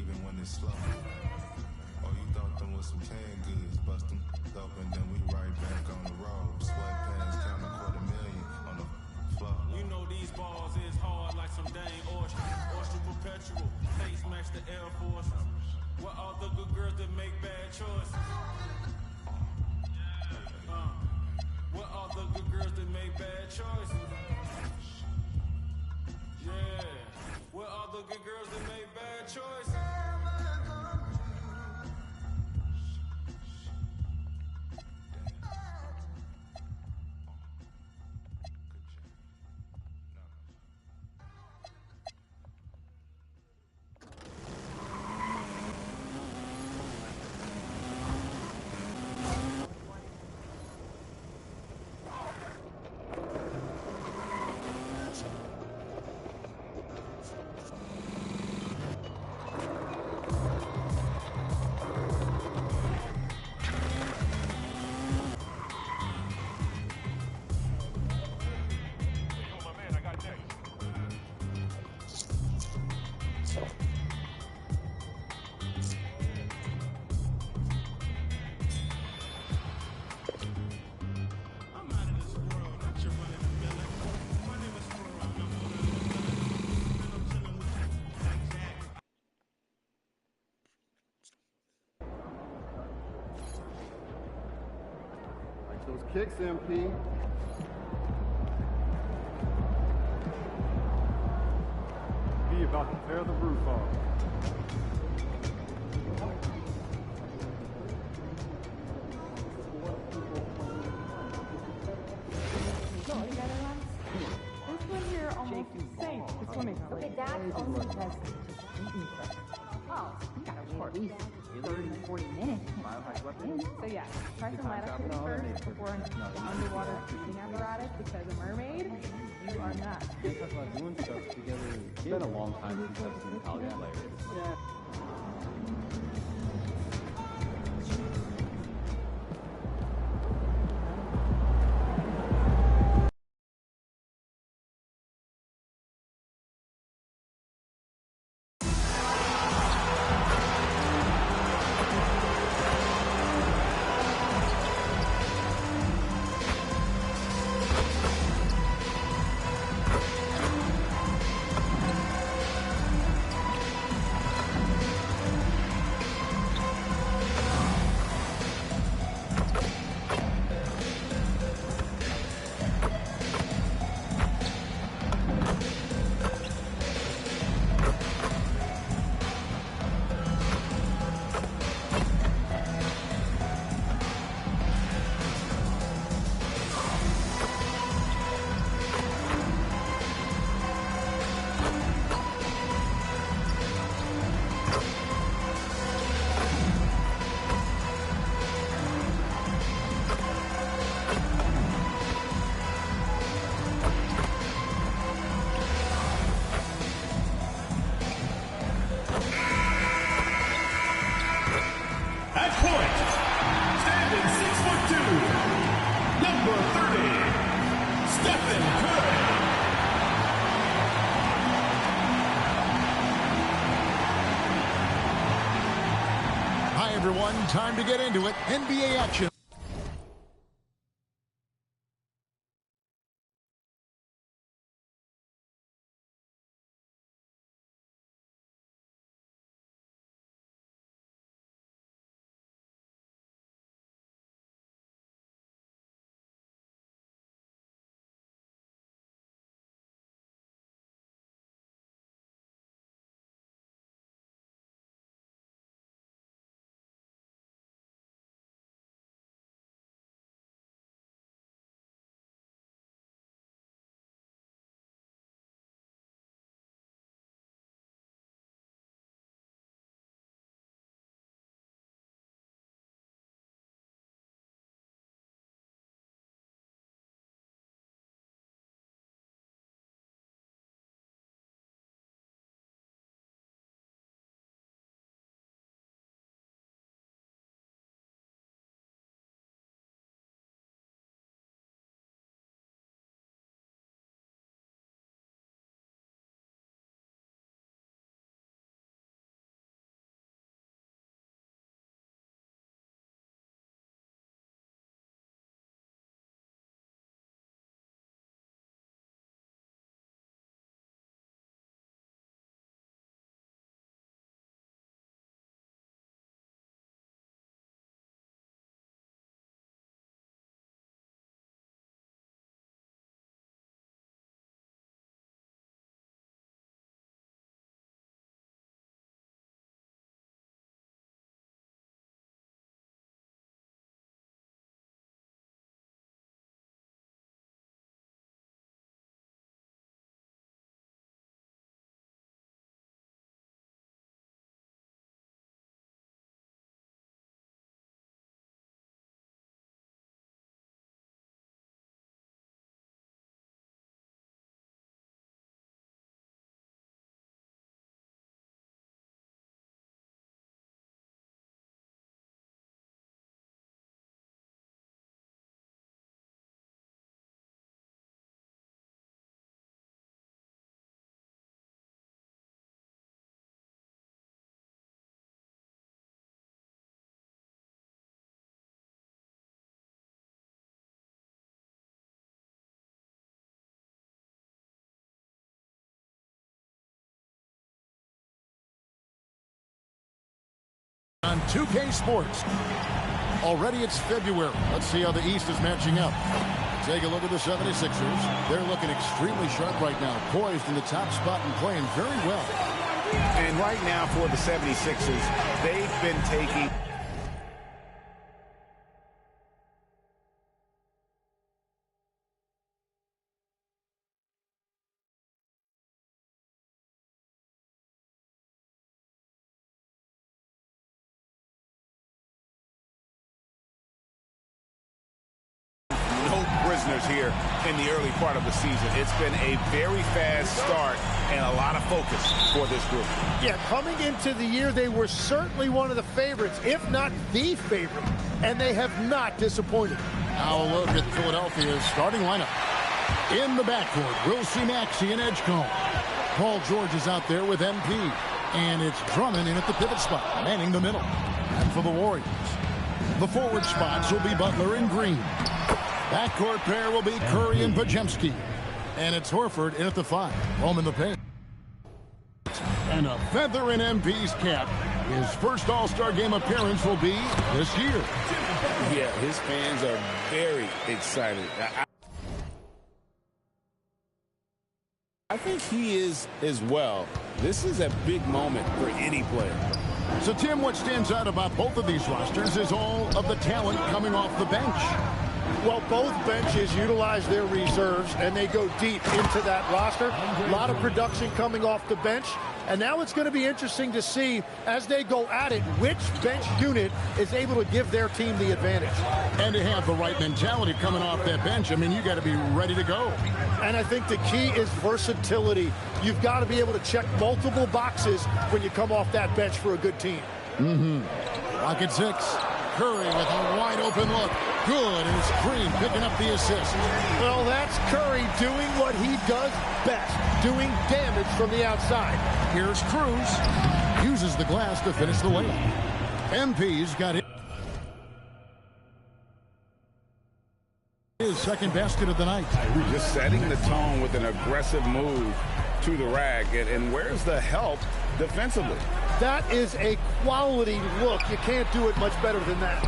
even when it's slow. Oh, you thought them was some canned goods, bust them open, then we right back on the road. Sweatpants, count $250,000 on the floor. You know these balls is hard like some dang oyster. Oyster perpetual, face match the Air Force. What all the good girls that make bad choices? What all the good girls that make bad choices? Yeah. What all the good girls that make bad choices? Those kicks, MP. Be about to tear the roof off. This one here almost sank. This one is okay. That's only because oh, you got at least 30, 40 minutes. So yeah, try some light activity first before an underwater breathing apparatus because a mermaid, you are nuts. We talk about doing stuff together. It's been a long time since I've seen college players. Yeah. Hi, everyone. Time to get into it. NBA action. 2K Sports. Already it's February. Let's see how the East is matching up. Take a look at the 76ers. They're looking extremely sharp right now, poised in the top spot and playing very well. And right now for the 76ers, they've been taking... prisoners here in the early part of the season. It's been a very fast start and a lot of focus for this group. Yeah, coming into the year, they were certainly one of the favorites, if not the favorite, and they have not disappointed. Now a look at Philadelphia's starting lineup. In the backcourt, we'll see Maxey and Edgecombe. Paul George is out there with MP, and it's Drummond in at the pivot spot, manning the middle. And for the Warriors, the forward spots will be Butler and Green. Backcourt pair will be Curry and Podziemski. And it's Horford in at the 5. Home in the paint. And a feather in MP's cap. His first All-Star Game appearance will be this year. Yeah, his fans are very excited. I think he is as well. This is a big moment for any player. So, Tim, what stands out about both of these rosters is all of the talent coming off the bench. Well, both benches utilize their reserves, and they go deep into that roster. A lot of production coming off the bench. And now it's going to be interesting to see, as they go at it, which bench unit is able to give their team the advantage. And to have the right mentality coming off that bench, I mean, you got to be ready to go. And I think the key is versatility. You've got to be able to check multiple boxes when you come off that bench for a good team. Rocket 6. Curry with a wide open look. Good, and it's Green picking up the assist. Well, that's Curry doing what he does best, doing damage from the outside. Here's Cruz. Uses the glass to finish the layup. MP's got his second basket of the night. Just setting the tone with an aggressive move to the rack. And where's the help defensively? That is a quality look. You can't do it much better than that.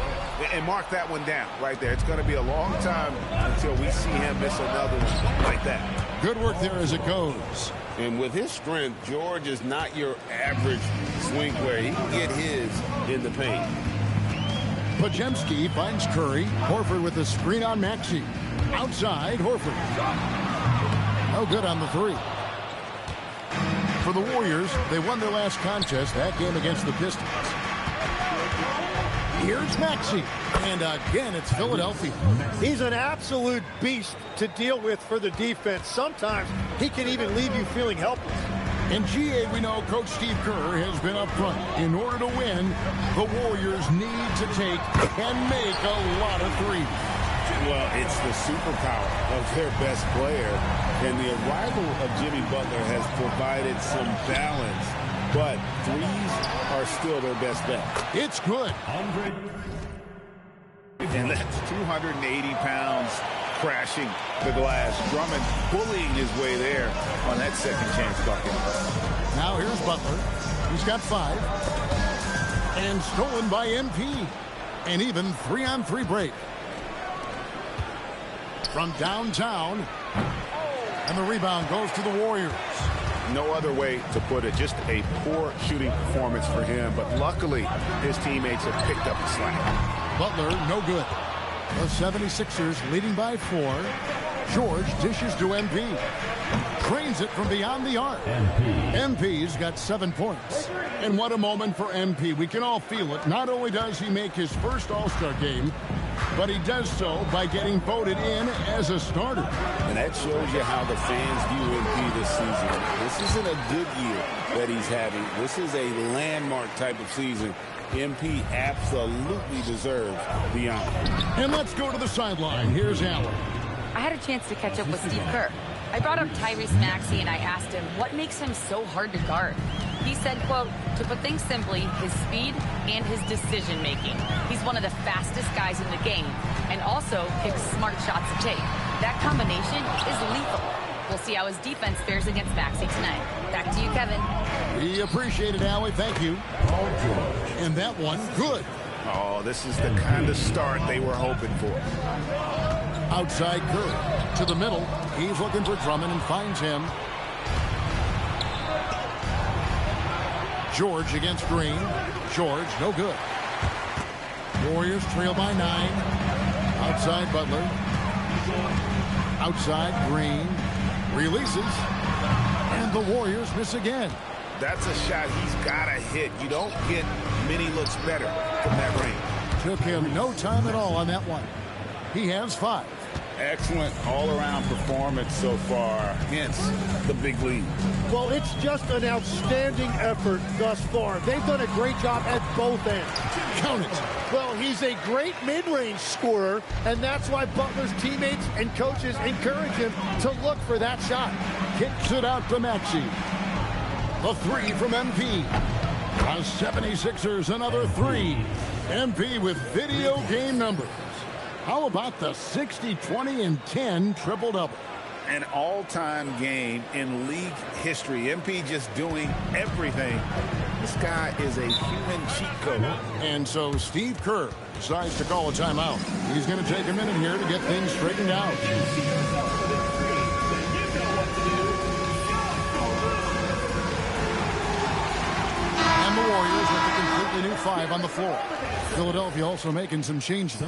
And mark that one down right there. It's going to be a long time until we see him miss another one like that. Good work there as it goes. And with his strength, George is not your average swing player. He can get his in the paint. Podziemski finds Curry. Horford with the screen on Maxey. Outside, Horford. No good on the 3. For the Warriors, they won their last contest, that game against the Pistons. Here's Maxey. And again, it's Philadelphia. He's an absolute beast to deal with for the defense. Sometimes he can even leave you feeling helpless. In GA, we know Coach Steve Kerr has been up front. In order to win, the Warriors need to take and make a lot of threes. Well, it's the superpower of their best player. And the arrival of Jimmy Butler has provided some balance. But threes are still their best bet. It's good. And that's 280 pounds crashing the glass. Drummond bullying his way there on that second chance bucket. Now here's Butler. He's got 5. And stolen by MP. And even 3-on-3 break. From downtown. And the rebound goes to the Warriors. No other way to put it. Just a poor shooting performance for him. But luckily, his teammates have picked up the slack. Butler, no good. The 76ers leading by 4. George dishes to MP. Trains it from beyond the arc. MP's got 7 points. And what a moment for MP. We can all feel it. Not only does he make his first All-Star game, but he does so by getting voted in as a starter. And that shows you how the fans view MP this season. This isn't a good year that he's having. This is a landmark type of season. MP absolutely deserves the honor. And let's go to the sideline. Here's Allen. I had a chance to catch up with Steve Kerr. I brought up Tyrese Maxey and I asked him what makes him so hard to guard. He said, quote, to put things simply, his speed and his decision making. He's one of the fastest guys in the game and also picks smart shots to take. That combination is lethal. We'll see how his defense fares against Maxey tonight. Back to you, Kevin. We appreciate it, Allie. Thank you. And that one, good. Oh, this is the kind of start they were hoping for. Outside Curry to the middle. He's looking for Drummond and finds him. George against Green. George, no good. Warriors trail by 9. Outside Butler. Outside Green. Releases. And the Warriors miss again. That's a shot he's got to hit. You don't get many looks better from that range. Took him no time at all on that one. He has 5. Excellent all-around performance so far, hence the big lead. Well, it's just an outstanding effort thus far. They've done a great job at both ends. Count it. Well, he's a great mid-range scorer, and that's why Butler's teammates and coaches encourage him to look for that shot. Kicks it out to Maxey. The 3 from MP. The 76ers, another 3. MP with video game numbers. How about the 60, 20, and 10 triple-double? An all-time game in league history. MP just doing everything. This guy is a human cheat code. And so Steve Kerr decides to call a timeout. He's going to take a minute here to get things straightened out. And the Warriors with a completely new 5 on the floor. Philadelphia also making some changes.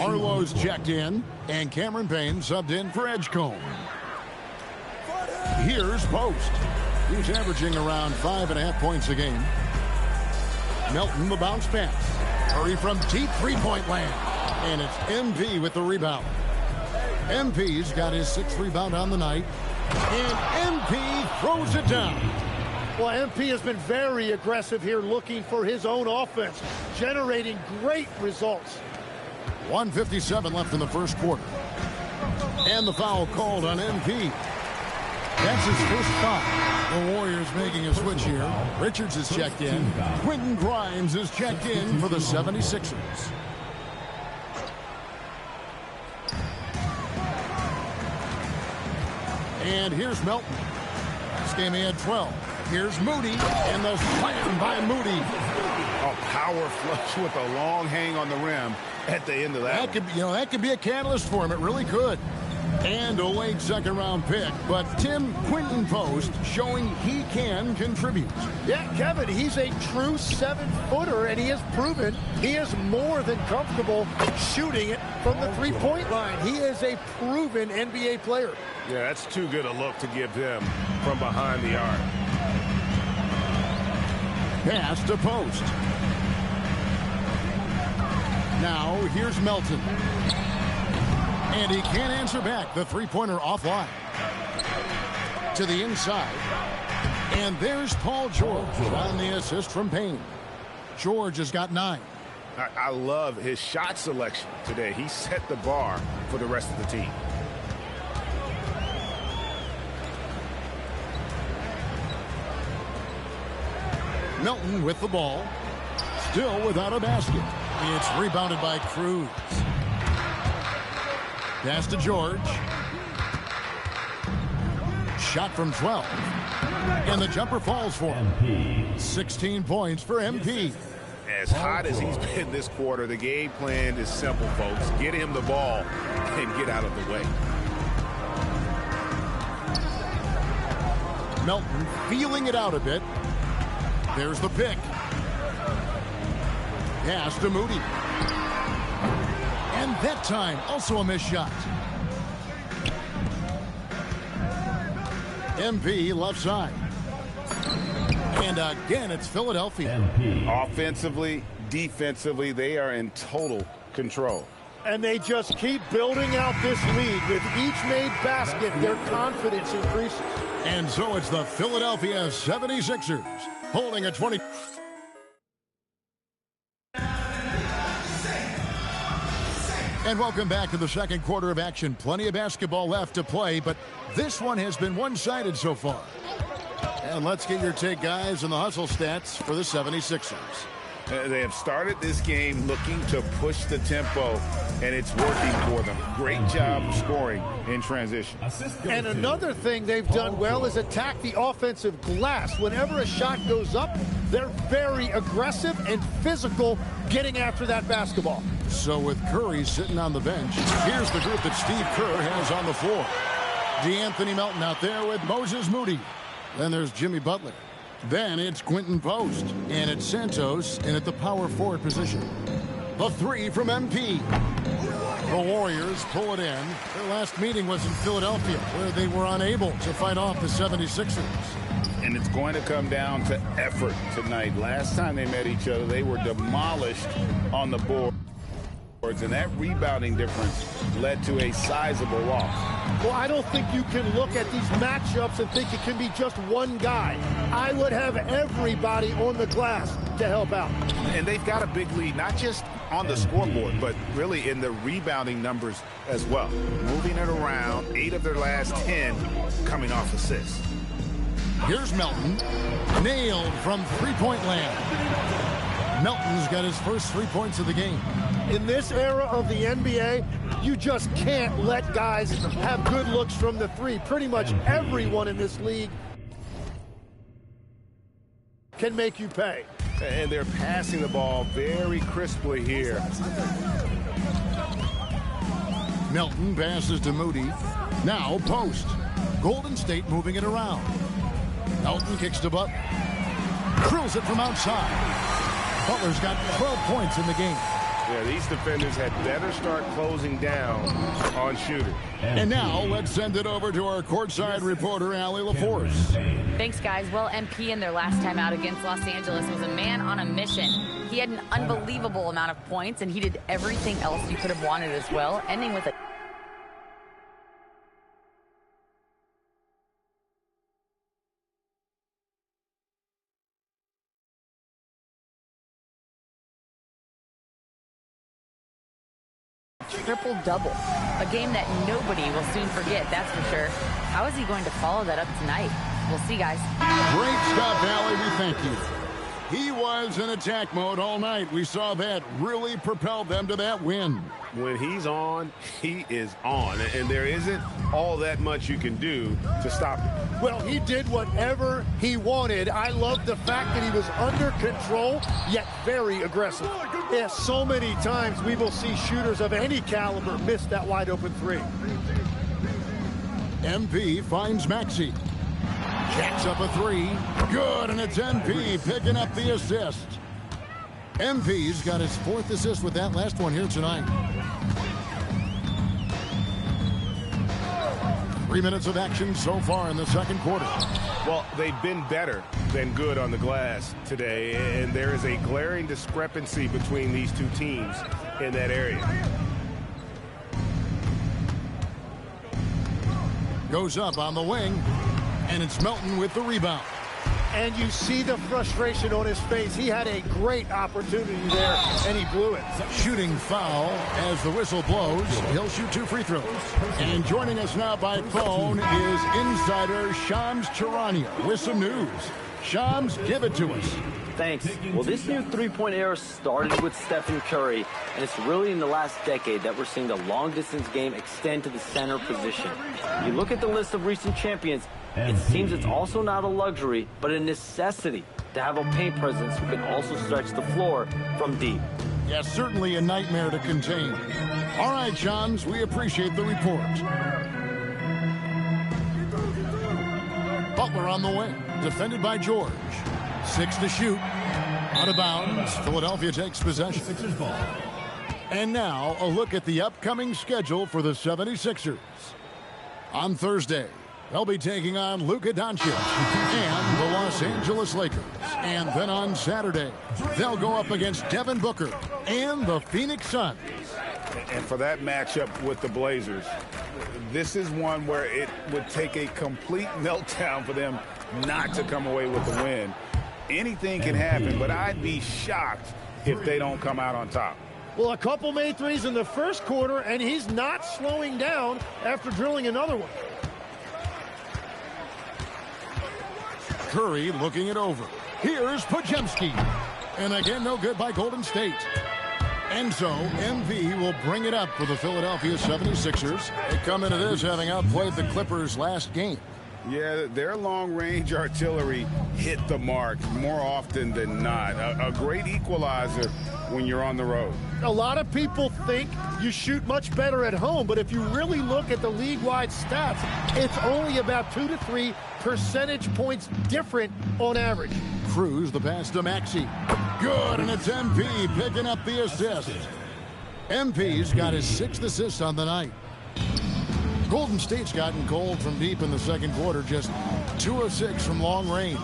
Arlo's checked in, and Cameron Payne subbed in for Edgecombe. Here's Post. He's averaging around 5.5 points a game. Melton the bounce pass. Curry from deep three-point land. And it's MP with the rebound. MP's got his 6th rebound on the night. And MP throws it down. Well, MP has been very aggressive here, looking for his own offense, generating great results. 1:57 left in the first quarter. And the foul called on MP. That's his first foul. The Warriors making a switch here. Richards is checked in. Quentin Grimes is checked in for the 76ers. And here's Melton. This game he had 12. Here's Moody, and the slam by Moody. A power flush with a long hang on the rim at the end of that. That could be a catalyst for him. It really could. And a late 2nd-round pick, but Tim Quinton Post showing he can contribute. Yeah, Kevin, he's a true 7-footer, and he has proven he is more than comfortable shooting it from the three-point line. He is a proven NBA player. Yeah, that's too good a look to give him from behind the arc. Pass to Post. Now here's Melton. And he can't answer back. The three-pointer offline. To the inside. And there's Paul George on the assist from Payne. George has got 9. I love his shot selection today. He set the bar for the rest of the team. Melton with the ball. Still without a basket. It's rebounded by Cruz. Pass to George. Shot from 12. And the jumper falls for him. 16 points for MP. As hot as he's been this quarter, the game plan is simple, folks. Get him the ball and get out of the way. Melton feeling it out a bit. There's the pick. Pass to Moody. And that time, also a missed shot. MP left side. And again, it's Philadelphia. Offensively, defensively, they are in total control. And they just keep building out this lead. With each made basket, their confidence increases. And so it's the Philadelphia 76ers holding a 20. And welcome back to the second quarter of action. Plenty of basketball left to play, but this one has been one-sided so far. And let's get your take, guys, on the hustle stats for the 76ers. They have started this game looking to push the tempo, and it's working for them. Great job of scoring in transition. And another thing they've done well is attack the offensive glass. Whenever a shot goes up, they're very aggressive and physical getting after that basketball. So with Curry sitting on the bench, here's the group that Steve Kerr has on the floor. DeAnthony Melton out there with Moses Moody. Then there's Jimmy Butler. Then it's Quentin Post. And it's Santos in at the power forward position. The three from MP. The Warriors pull it in. Their last meeting was in Philadelphia, where they were unable to fight off the 76ers. And it's going to come down to effort tonight. Last time they met each other, they were demolished on the board. And that rebounding difference led to a sizable loss. Well, I don't think you can look at these matchups and think it can be just one guy. I would have everybody on the glass to help out. And they've got a big lead, not just on the scoreboard, but really in the rebounding numbers as well. Moving it around, 8 of their last 10 coming off assists. Here's Melton. Nailed from three-point land. Melton's got his first 3 points of the game. In this era of the NBA, you just can't let guys have good looks from the three. Pretty much everyone in this league can make you pay. And they're passing the ball very crisply here. Melton passes to Moody. Now Post. Golden State moving it around. Melton kicks to Butler. Drills it from outside. Butler's got 12 points in the game. Yeah, these defenders had better start closing down on shooters. And now let's send it over to our courtside reporter, Allie LaForce. Thanks, guys. Well, MP in their last time out against Los Angeles was a man on a mission. He had an unbelievable amount of points, and he did everything else you could have wanted as well, ending with a triple-double. A game that nobody will soon forget, that's for sure. How is he going to follow that up tonight? We'll see, guys. Great stuff, Allie. We thank you. He was in attack mode all night. We saw that really propelled them to that win. When he's on, he is on. And there isn't all that much you can do to stop him. Well, he did whatever he wanted. I love the fact that he was under control, yet very aggressive. Yeah, so many times we will see shooters of any caliber miss that wide open three. MP finds Maxey. Jacks up a three. Good, and it's MP picking up the assist. MP's got his 4th assist with that last one here tonight. 3 minutes of action so far in the second quarter. Well, they've been better than good on the glass today, and there is a glaring discrepancy between these two teams in that area. Goes up on the wing, and it's Melton with the rebound. And you see the frustration on his face. He had a great opportunity there, and he blew it. Shooting foul as the whistle blows. He'll shoot 2 free throws. And joining us now by phone is insider Shams Charania with some news. Shams, give it to us. Thanks. Well, this new three-point era started with Stephen Curry, and it's really in the last decade that we're seeing the long-distance game extend to the center position. You look at the list of recent champions, it seems it's also not a luxury, but a necessity to have a paint presence who can also stretch the floor from deep. Yeah, certainly a nightmare to contain. All right, Shams, we appreciate the report. Butler on the wing, defended by George. 6 to shoot. Out of bounds. Philadelphia takes possession. And now a look at the upcoming schedule for the 76ers. On Thursday, they'll be taking on Luka Doncic and the Los Angeles Lakers. And then on Saturday, they'll go up against Devin Booker and the Phoenix Suns. And for that matchup with the Blazers, this is one where it would take a complete meltdown for them not to come away with the win. Anything can happen, but I'd be shocked if they don't come out on top. Well, a couple made threes in the first quarter, and he's not slowing down after drilling another one. Curry looking it over. Here's Podziemski. And again, no good by Golden State. And so, MP will bring it up for the Philadelphia 76ers. They come into this having outplayed the Clippers last game. Yeah, their long-range artillery hit the mark more often than not. A great equalizer when you're on the road. A lot of people think you shoot much better at home, but if you really look at the league-wide stats, it's only about 2 to 3 percentage points different on average. Cruz, the pass to Maxey. Good, and it's MP picking up the assist. MP's got his 6th assist on the night. Golden State's gotten cold from deep in the second quarter, just 2 of 6 from long range.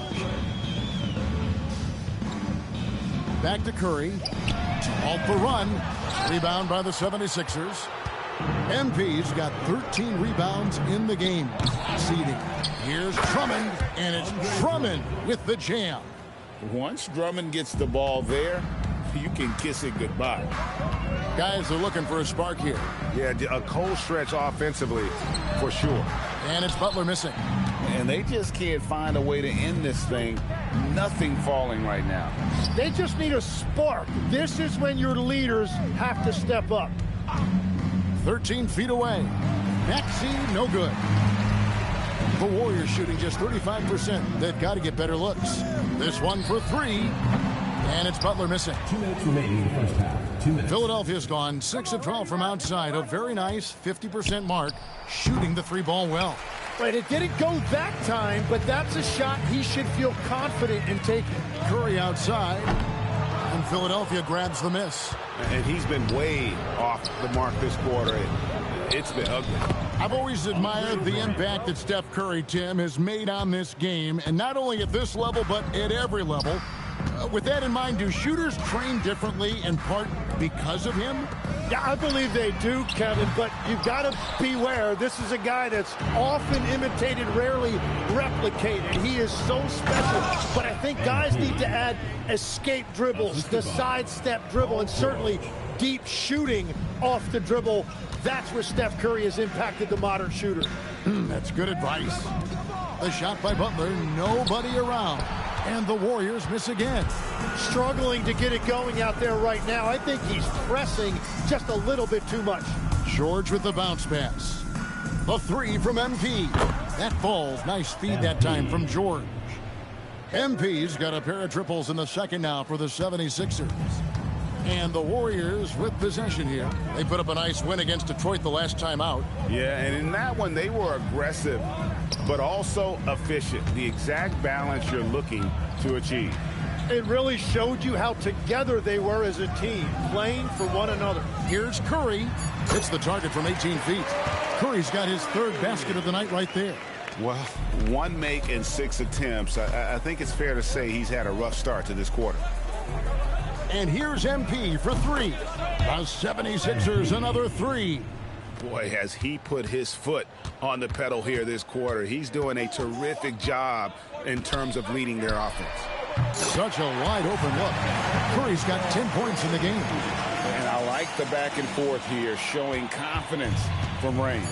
Back to Curry to halt the run. Rebound by the 76ers. MP's got 13 rebounds in the game. Seeding. Here's Drummond, and it's Drummond with the jam. Once Drummond gets the ball there, you can kiss it goodbye. Guys are looking for a spark here. Yeah, a cold stretch offensively, for sure. And it's Butler missing. And they just can't find a way to end this thing. Nothing falling right now. They just need a spark. This is when your leaders have to step up. 13 feet away. Maxey, no good. The Warriors shooting just 35%. They've got to get better looks. This one for 3. And it's Butler missing. 2 minutes remaining in the first half. 2 minutes. Philadelphia's gone 6 of 12 from outside. A very nice 50% mark, shooting the 3-ball well. Right, it didn't go that time, but that's a shot he should feel confident in taking. Curry outside, and Philadelphia grabs the miss. And he's been way off the mark this quarter. It's been ugly. I've always admired the impact that Steph Curry, Tim, has made on this game, and not only at this level, but at every level. With that in mind, do shooters train differently in part because of him? Yeah, I believe they do, Kevin, but you've got to beware. This is a guy that's often imitated, rarely replicated. He is so special, but I think guys need to add escape dribbles, the sidestep dribble, and certainly deep shooting off the dribble. That's where Steph Curry has impacted the modern shooter. That's good advice. The shot by Butler, nobody around. And the Warriors miss again. Struggling to get it going out there right now. I think he's pressing just a little bit too much. George with the bounce pass. The 3 from MP. That falls. Nice feed that time from George. MP's got a pair of triples in the second now for the 76ers. And the Warriors with possession here. They put up a nice win against Detroit the last time out. Yeah, and in that one, they were aggressive, but also efficient. The exact balance you're looking to achieve. It really showed you how together they were as a team, playing for one another. Here's Curry. Hits the target from 18 feet. Curry's got his 3rd basket of the night right there. Well, 1 make and 6 attempts. I think it's fair to say he's had a rough start to this quarter. And here's MP for 3. The 76ers another 3. Boy, has he put his foot on the pedal here this quarter. He's doing a terrific job in terms of leading their offense. Such a wide open look. Curry's got 10 points in the game. And I like the back and forth here, showing confidence from Rain.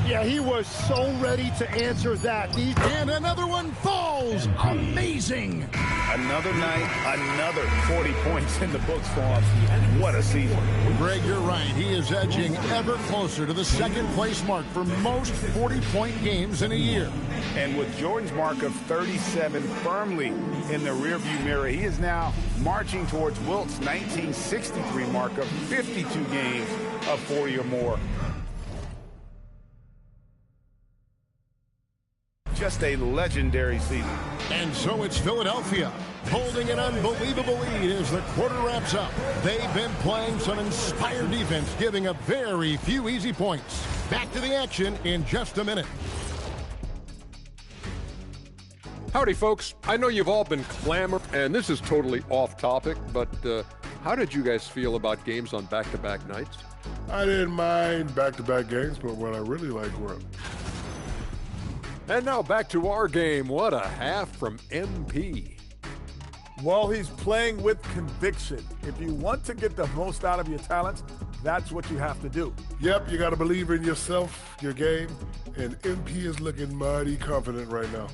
Yeah, he was so ready to answer that. And another one falls. Amazing. Another night, another 40 points in the books for him. What a season. Greg, you're right. He is edging ever closer to the 2nd place mark for most 40-point games in a year. And with Jordan's mark of 37 firmly in the rearview mirror, he is now marching towards Wilt's 1963 mark of 52 games of 40 or more. Just a legendary season. And so it's Philadelphia holding an unbelievable lead as the quarter wraps up. They've been playing some inspired defense, giving up very few easy points. Back to the action in just a minute. Howdy, folks. I know you've all been clamoring, and this is totally off topic, but how did you guys feel about games on back-to-back nights? I didn't mind back-to-back games, but what I really liked were... And now back to our game. What a half from MP. Well, he's playing with conviction. If you want to get the most out of your talents, that's what you have to do. Yep, you got to believe in yourself, your game, and MP is looking mighty confident right now.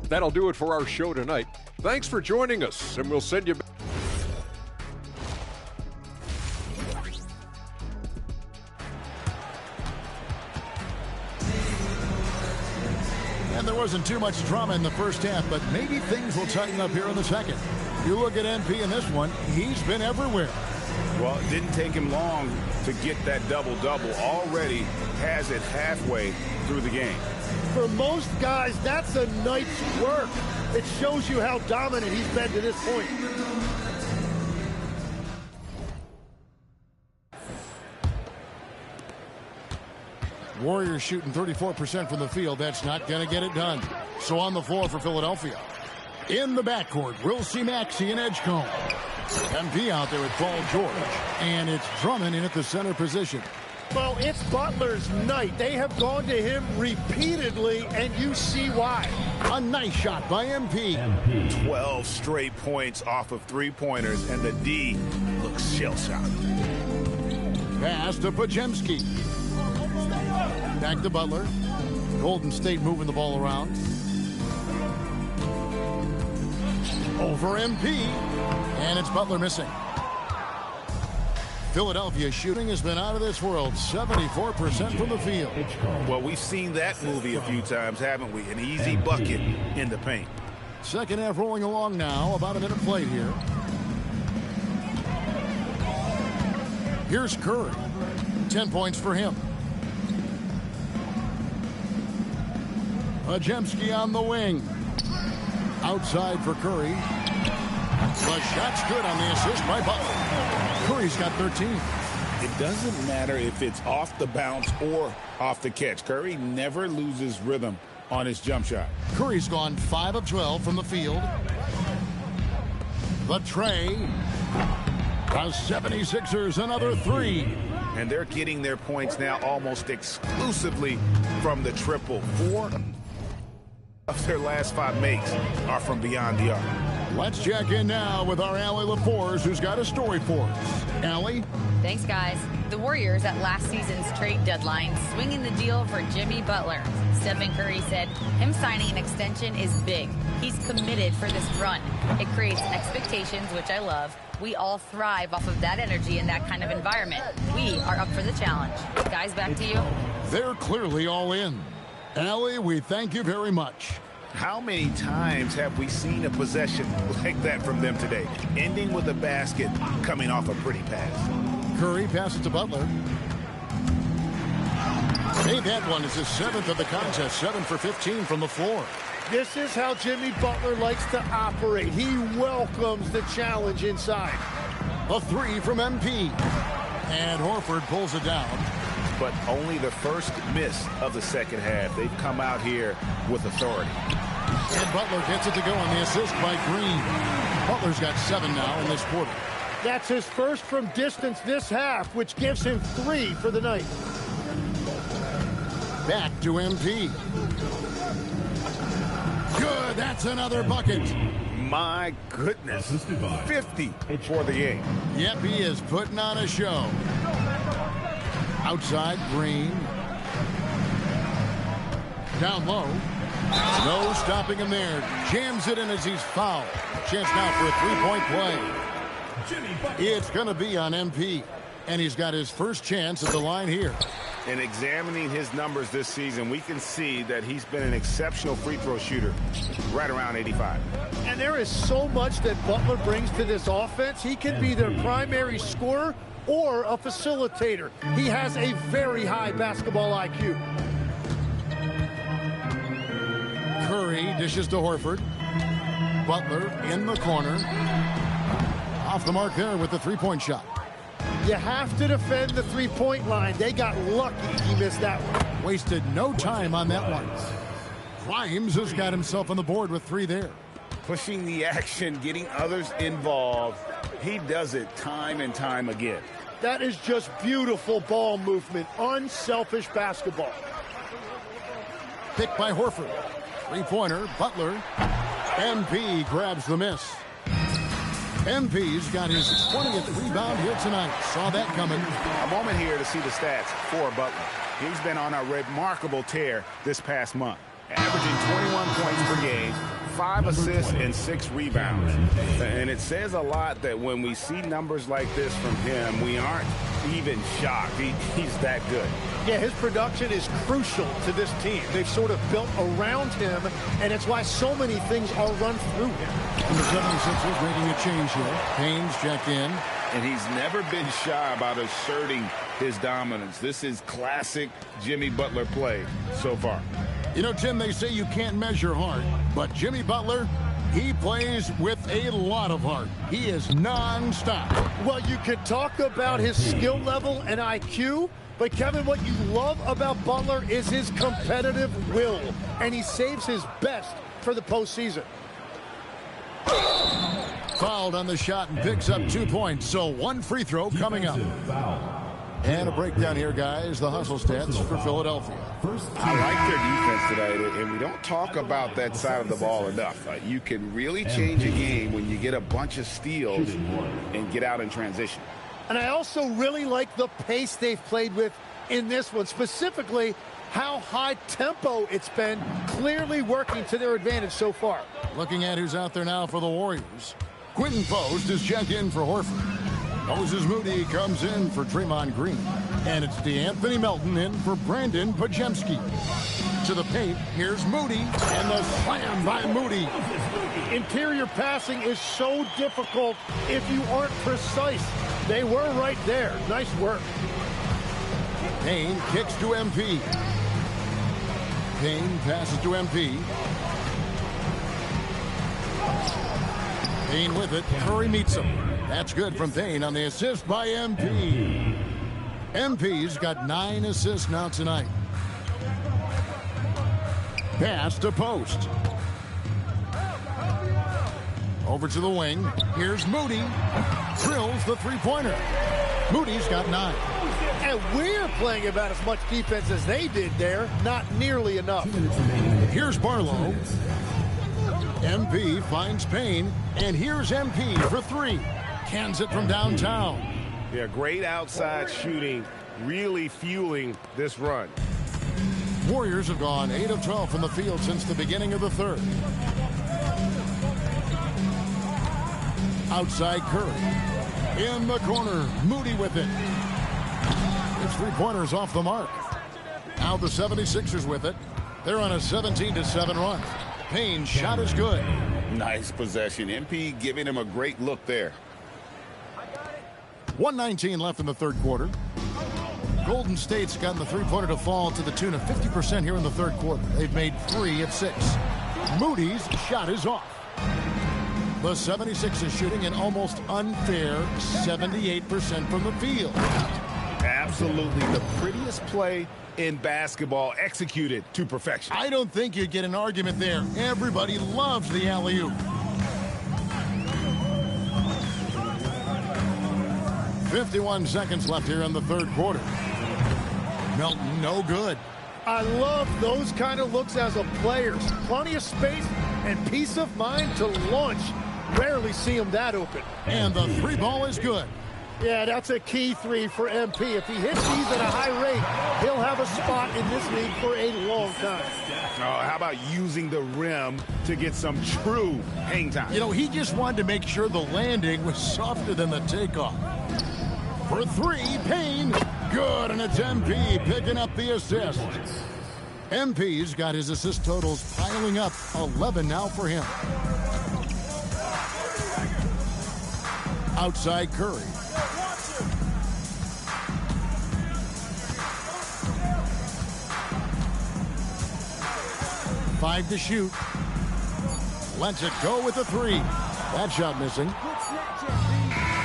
That'll do it for our show tonight. Thanks for joining us, and we'll send you back. And there wasn't too much drama in the first half, but maybe things will tighten up here in the second. You look at MP in this one, he's been everywhere. Well, it didn't take him long to get that double-double. Already has it halfway through the game. For most guys, that's a night's work. It shows you how dominant he's been to this point. Warriors shooting 34% from the field. That's not going to get it done. So on the floor for Philadelphia. In the backcourt, we'll see Maxey and Edgecombe. MP out there with Paul George. And it's Drummond in at the center position. Well, it's Butler's night. They have gone to him repeatedly, and you see why. A nice shot by MP. 12 straight points off of three-pointers, and the D looks shell-shocked. Pass to Podziemski. Back to Butler. Golden State moving the ball around. Over MP. And it's Butler missing. Philadelphia shooting has been out of this world. 74% from the field. Well, we've seen that movie a few times, haven't we? An easy bucket in the paint. Second half rolling along now. About a minute played here. Here's Curry. 10 points for him. Podziemski on the wing. Outside for Curry. The shot's good on the assist by Butler. Curry's got 13. It doesn't matter if it's off the bounce or off the catch. Curry never loses rhythm on his jump shot. Curry's gone 5 of 12 from the field. The tray. The 76ers another 3. And they're getting their points now almost exclusively from the triple. 4 of their last 5 makes are from beyond the arc. Let's check in now with our Allie LaForce, who's got a story for us. Allie? Thanks, guys. The Warriors at last season's trade deadline swinging the deal for Jimmy Butler. Stephen Curry said him signing an extension is big. He's committed for this run. It creates expectations, which I love. We all thrive off of that energy in that kind of environment. We are up for the challenge. Guys, back to you. They're clearly all in. Allie, we thank you very much. How many times have we seen a possession like that from them today, ending with a basket coming off a pretty pass? Curry passes to Butler. Hey, that one is his 7th of the contest, 7 for 15 from the floor. This is how Jimmy Butler likes to operate. He welcomes the challenge inside. A 3 from MP. And Horford pulls it down. But only the first miss of the second half. They've come out here with authority. And Butler gets it to go on the assist by Green. Butler's got 7 now in this quarter. That's his first from distance this half, which gives him 3 for the night. Back to MP. Good, that's another bucket. My goodness, 50 for the game. Yep, he is putting on a show. Outside, Green. Down low. No stopping him there. Jams it in as he's fouled. Chance now for a three-point play. It's going to be on MP. And he's got his first chance at the line here. In examining his numbers this season, we can see that he's been an exceptional free throw shooter, right around 85. And there is so much that Butler brings to this offense. He can be their primary scorer or a facilitator. He has a very high basketball IQ. Curry dishes to Horford. Butler in the corner. Off the mark there with the three-point shot. You have to defend the three-point line. They got lucky he missed that one. Wasted no time on that one. Grimes has got himself on the board with 3 there. Pushing the action, getting others involved. He does it time and time again. That is just beautiful ball movement. Unselfish basketball. Picked by Horford. Three-pointer, Butler. MP grabs the miss. MP's got his 20th rebound here tonight. Saw that coming. A moment here to see the stats for Butler. He's been on a remarkable tear this past month. Averaging 21 points per game, 5 assists and 6 rebounds. And it says a lot that when we see numbers like this from him, we aren't even shocked. He's that good. Yeah, his production is crucial to this team. They've sort of built around him, and it's why so many things are run through him. And the 76ers making a change here. Payne's checked in. And he's never been shy about asserting his dominance. This is classic Jimmy Butler play so far. You know, Tim, they say you can't measure heart, but Jimmy Butler, he plays with a lot of heart. He is non-stop. Well, you could talk about his skill level and IQ, but Kevin, what you love about Butler is his competitive will, and he saves his best for the postseason. Fouled on the shot and picks up 2 points, so 1 free throw coming up. And a breakdown here, guys. The hustle stats for Philadelphia. I like their defense tonight, and we don't talk about that side of the ball enough. You can really change a game when you get a bunch of steals and get out in transition. And I also really like the pace they've played with in this one, specifically how high tempo it's been, clearly working to their advantage so far. Looking at who's out there now for the Warriors. Quinton Post is checked in for Horford. Moses Moody comes in for Draymond Green. And it's DeAnthony Melton in for Brandon Pajemski. To the paint, here's Moody, and the slam by Moody. Interior passing is so difficult if you aren't precise. They were right there. Nice work. Payne kicks to MP. Payne passes to MP. Payne with it. Curry meets him. That's good from Payne on the assist by MP. MP's got 9 assists now tonight. Pass to Post. Over to the wing. Here's Moody. Drills the three-pointer. Moody's got 9. And we're playing about as much defense as they did there. Not nearly enough. Here's Barlow. MP finds Payne. And here's MP for 3. Cans it from downtown. Yeah, great outside shooting, really fueling this run. Warriors have gone 8 of 12 from the field since the beginning of the third. Outside Curry. In the corner, Moody with it. His three-pointers off the mark. Now the 76ers with it. They're on a 17-7 run. Payne's shot is good. Nice possession. MP giving him a great look there. 1:19 left in the third quarter. Golden State's gotten the three-pointer to fall to the tune of 50% here in the third quarter. They've made 3 of 6. Moody's shot is off. The 76ers shooting an almost unfair 78% from the field. Absolutely the prettiest play in basketball, executed to perfection. I don't think you'd get an argument there. Everybody loves the alley-oop. 51 seconds left here in the third quarter. Melton, no good. I love those kind of looks as a player. Plenty of space and peace of mind to launch. Rarely see him that open. And the 3 ball is good. Yeah, that's a key 3 for MP. If he hits these at a high rate, he'll have a spot in this league for a long time. Oh, how about using the rim to get some true hang time? You know, he just wanted to make sure the landing was softer than the takeoff. For 3, Payne. Good, and it's MP picking up the assist. MP's got his assist totals piling up. 11 now for him. Outside Curry. Five to shoot. Lets it go with the 3. That shot missing.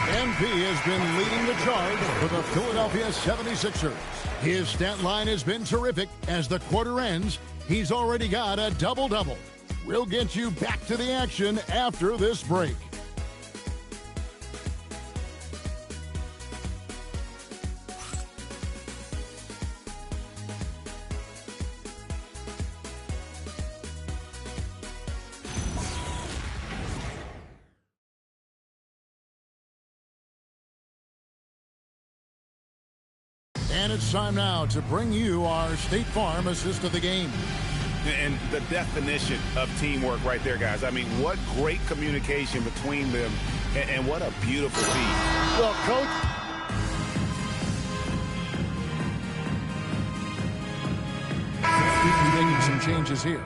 MP has been leading the charge for the Philadelphia 76ers. His stat line has been terrific. As the quarter ends, he's already got a double-double. We'll get you back to the action after this break. And it's time now to bring you our State Farm assist of the game. And the definition of teamwork right there, guys. I mean, what great communication between them, and what a beautiful feat. Well, Coach. Making some changes here.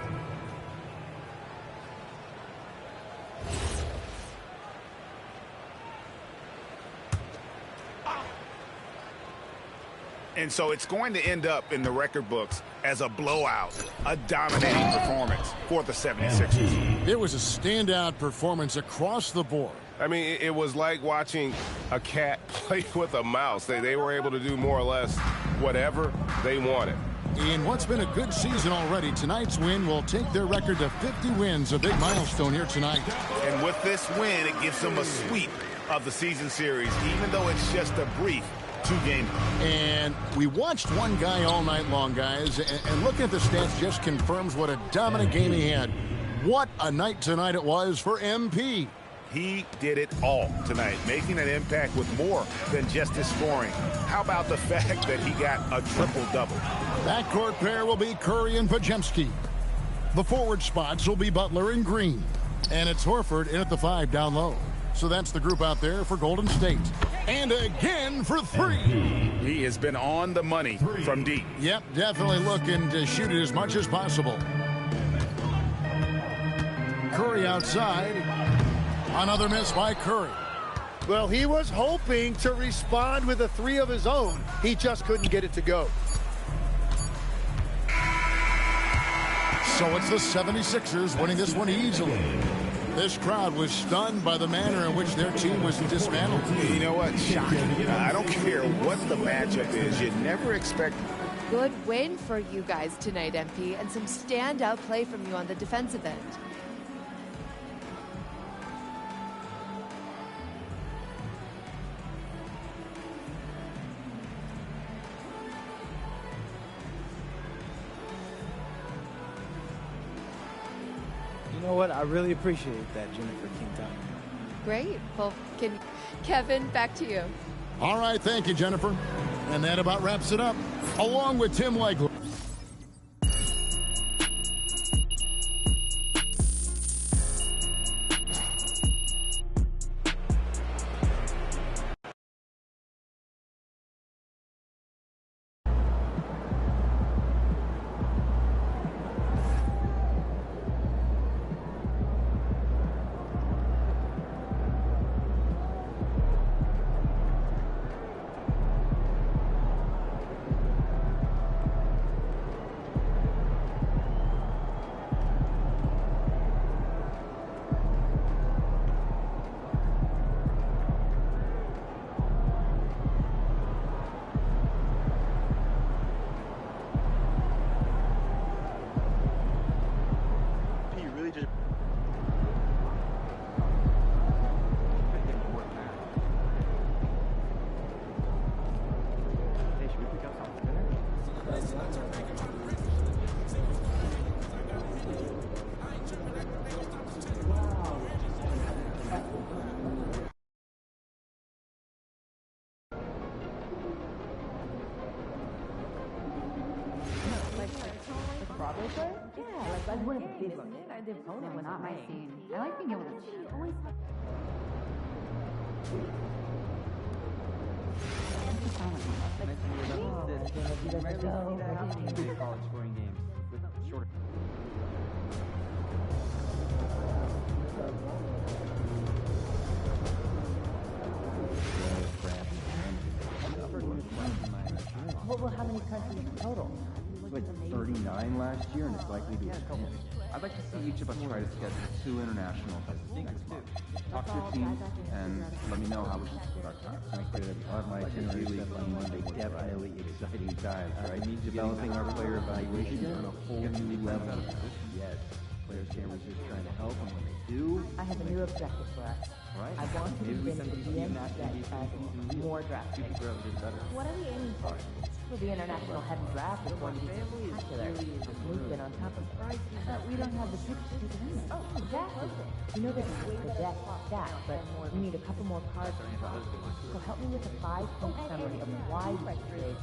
And so it's going to end up in the record books as a blowout, a dominating performance for the 76ers. It was a standout performance across the board. I mean, it was like watching a cat play with a mouse. They were able to do more or less whatever they wanted. In what's been a good season already, tonight's win will take their record to 50 wins, a big milestone here tonight. And with this win, it gives them a sweep of the season series, even though it's just a brief two-game. And we watched one guy all night long, guys, and looking at the stats just confirms what a dominant game he had. What a night tonight it was for MP. He did it all tonight, making an impact with more than just his scoring. How about the fact that he got a triple-double? Backcourt pair will be Curry and Podziemski. The forward spots will be Butler and Green. And it's Horford in at the 5 down low. So that's the group out there for Golden State. And again for 3. He has been on the money from deep. Yep, definitely looking to shoot it as much as possible. Curry outside. Another miss by Curry. Well, he was hoping to respond with a 3 of his own. He just couldn't get it to go. So it's the 76ers winning this one easily. This crowd was stunned by the manner in which their team was dismantled. You know what? Shocking. I don't care what the matchup is. You never expect. Good win for you guys tonight, MP, and some standout play from you on the defensive end. You know what? I really appreciate that, Jennifer King. Great. Well, Kevin, back to you. All right, thank you, Jennifer. And that about wraps it up, along with Tim Legler. Not my scene. I like being able to cheat. Always. College scoring games with shorter. Well, how many countries in total? Like 39 last year, and it's likely to expand. I'd like to see each of us try to schedule 2 international visits next month. Talk to your team and let me know how we can split our time. I'll have my itinerary set on Monday. Definitely exciting times, right? Developing our player evaluation on a whole new level. Yes, players can't resist trying to help, and when they do, I have a new objective for us. right? I want to begin the DMs that more drafting. What are we aiming for? Well, the international heavy draft is going to be spectacular. We've been on top of it. But we don't have the picks to get in there. Oh, exactly. You know there's the deck stack, but we need a couple more cards. So help me with a 5-point summary of why we should.